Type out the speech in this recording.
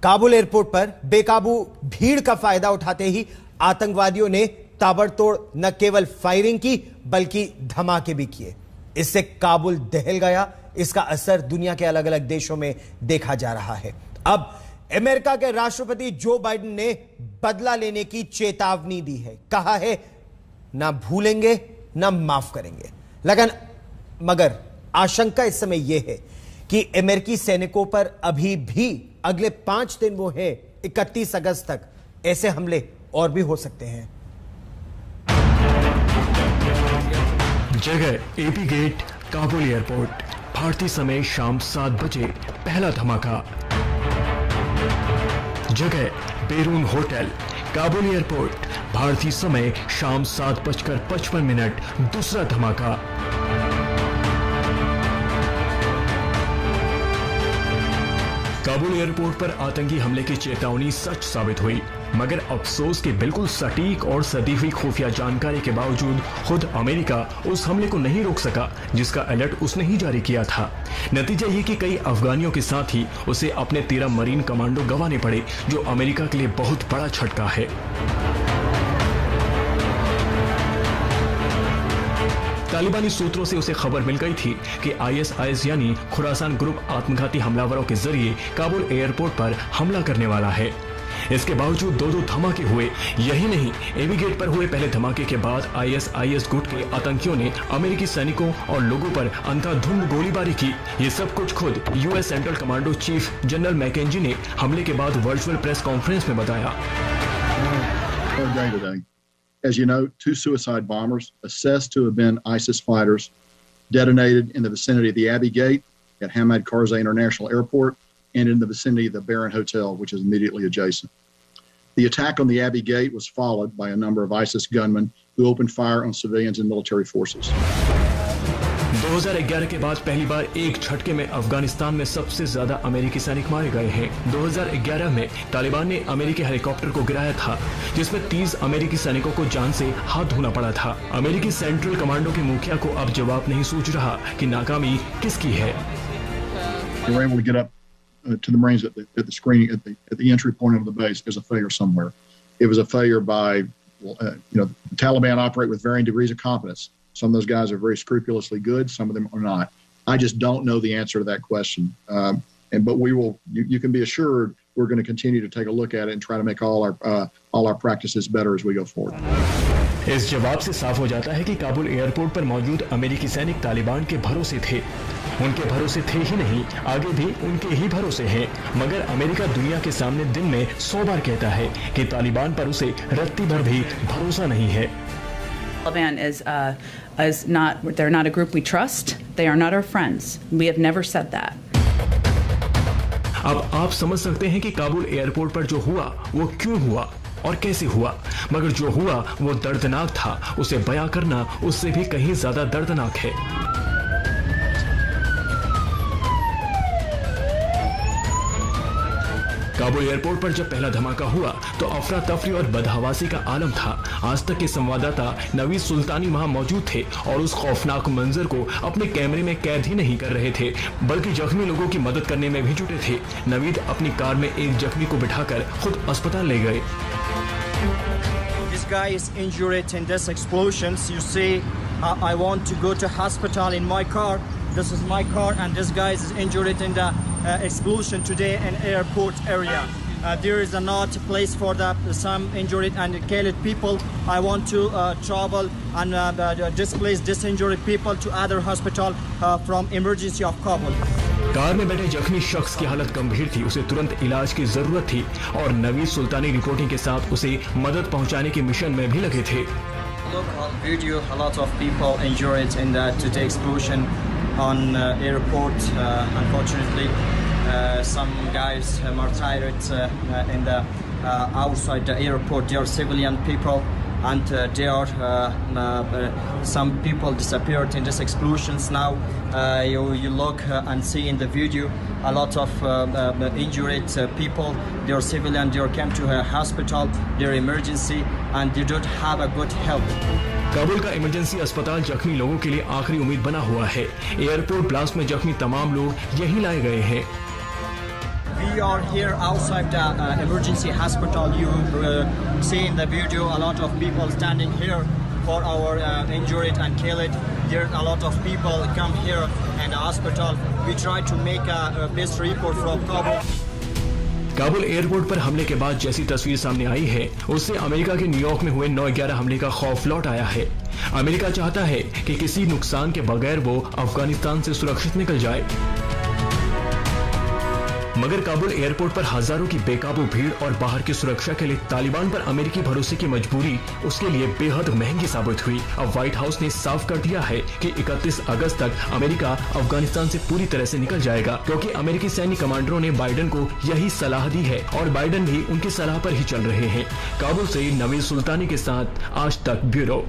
Kabul airport पर बेकाबू भीड़ का फायदा उठाते ही आतंकवादियों ने ताबड़तोड़ न केवल फायरिंग की बल्कि धमाके भी किए। इससे काबुल दहल गया। इसका असर दुनिया के अलग अलग देशों में देखा जा रहा है। अब अमेरिका के राष्ट्रपति जो बाइडेन ने बदला लेने की चेतावनी दी है। कहा है ना भूलेंगे ना माफ करेंगे। मगर आशंका इस समय यह है कि अमेरिकी सैनिकों पर अभी भी अगले 5 दिन वो है 31 अगस्त तक ऐसे हमले और भी हो सकते हैं। जगह एबी गेट, काबुल एयरपोर्ट। भारतीय समय शाम 7 बजे पहला धमाका। जगह बेरून होटल, काबुल एयरपोर्ट। भारतीय समय शाम 7:55 दूसरा धमाका। काबुल एयरपोर्ट पर आतंकी हमले की चेतावनी सच साबित हुई, मगर अफसोस कि बिल्कुल सटीक और सदी हुई खुफिया जानकारी के बावजूद खुद अमेरिका उस हमले को नहीं रोक सका जिसका अलर्ट उसने ही जारी किया था। नतीजा ये कि कई अफगानियों के साथ ही उसे अपने 13 मरीन कमांडो गंवाने पड़े, जो अमेरिका के लिए बहुत बड़ा झटका है। तालिबानी सूत्रों से उसे खबर मिल गई थी कि आईएसआईएस यानी खुरासान ग्रुप आत्मघाती हमलावरों के जरिए काबुल एयरपोर्ट पर हमला करने वाला है। इसके बावजूद 2 धमाके हुए। यही नहीं, एबी गेट पर हुए पहले धमाके के बाद आईएसआईएस गुट के आतंकियों ने अमेरिकी सैनिकों और लोगों पर अंधाधुंध गोलीबारी की। ये सब कुछ खुद US central commando chief general McKenzie ने हमले के बाद वर्चुअल प्रेस कॉन्फ्रेंस में बताया। As you know, 2 suicide bombers assessed to have been ISIS fighters detonated in the vicinity of the Abbey Gate at Hamad Karzai International Airport and in the vicinity of the Baron Hotel, which is immediately adjacent. The attack on the Abbey Gate was followed by a number of ISIS gunmen who opened fire on civilians and military forces. 2011 के बाद पहली बार एक झटके में अफगानिस्तान में सबसे ज्यादा अमेरिकी सैनिक मारे गए हैं। 2011 में तालिबान ने अमेरिकी हेलीकॉप्टर को गिराया था, जिसमें 30 अमेरिकी सैनिकों को जान से हाथ धोना पड़ा था। अमेरिकी सेंट्रल कमांडो के मुखिया को अब जवाब नहीं सूझ रहा कि नाकामी किसकी है। They were able to get up to the Marines at the screening at the entry point of the base. There's a failure somewhere. It was a failure by the Taliban operate with varying degrees of competence. Some of those guys are very scrupulously good. Some of them are not. I just don't know the answer to that question. But we will. You can be assured we're going to continue to take a look at it and try to make all our practices better as we go forward. इस जवाब से साफ हो जाता है कि Kabul airport पर मौजूद अमेरिकी सैनिक तालिबान के भरोसे थे। उनके भरोसे थे ही नहीं, आगे भी उनके ही भरोसे हैं। मगर अमेरिका दुनिया के सामने दिन में 100 बार कहता है कि तालिबान पर उसे रत्ती भर भी भरोसा नहीं है। Taliban is not, they're not a group we trust. They are not our friends. We have never said that. अब आप समझ सकते हैं कि काबुल एयरपोर्ट पर जो हुआ वो क्यों हुआ और कैसे हुआ। मगर जो हुआ वो दर्दनाक था। उसे बयां करना उससे भी कहीं ज्यादा दर्दनाक है। काबुल एयरपोर्ट पर जब पहला धमाका हुआ तो अफरा तफरी और बदहवासी का आलम था। आज तक के संवाददाता नवीद सुल्तानी वहां मौजूद थे और उस खौफनाक मंजर को अपने कैमरे में कैद ही नहीं कर रहे थे, बल्कि जख्मी लोगों की मदद करने में भी जुटे थे। नवीद अपनी कार में एक जख्मी को बिठाकर खुद अस्पताल ले गए। This guy is injured in this explosions. You see, I want to go to hospital in my car. This is my car, and this guy is injured in the explosion today in airport area. There is not a place for some injured and killed people. I want to travel and displace this injured people to other hospital from emergency of Kabul. Car में बैठे जख्मी शख्स की हालत गंभीर थी, उसे तुरंत इलाज की जरूरत थी और नवीद सुल्तानी रिपोर्टिंग के साथ उसे मदद पहुंचाने के मिशन में भी लगे थे। Look on video, a lot of people injured in the today explosion on airport. Unfortunately, some guys martyred in the outside the airport. They are civilian people, and there are some people disappeared in these explosions. Now you look and see in the video a lot of injured people. They are civilian. They came to a hospital. They are emergency and they don't have a good help. Kabul का emergency अस्पताल जख्मी लोगों के लिए आखिरी उम्मीद बना हुआ है। एयरपोर्ट ब्लास्ट में जख्मी तमाम लोग यहीं लाए गए हैं। we are here outside the emergency hospital. You see in the video a lot of people standing here for our injured and killed. There are a lot of people come here in the hospital. We try to make a best report from Kabul. Kabul airport पर हमले के बाद जैसी तस्वीर सामने आई है, उससे America के न्यूयॉर्क में हुए 9/11 हमले का खौफ लौट आया है। अमेरिका चाहता है कि किसी नुकसान के बगैर वो अफगानिस्तान से सुरक्षित निकल जाए, मगर काबुल एयरपोर्ट पर हजारों की बेकाबू भीड़ और बाहर की सुरक्षा के लिए तालिबान पर अमेरिकी भरोसे की मजबूरी उसके लिए बेहद महंगी साबित हुई। अब व्हाइट हाउस ने साफ कर दिया है कि 31 अगस्त तक अमेरिका अफगानिस्तान से पूरी तरह से निकल जाएगा, क्योंकि अमेरिकी सैन्य कमांडरों ने बाइडेन को यही सलाह दी है और बाइडेन भी उनकी सलाह पर ही चल रहे हैं। काबुल से नवीद सुल्तानी के साथ आज तक ब्यूरो।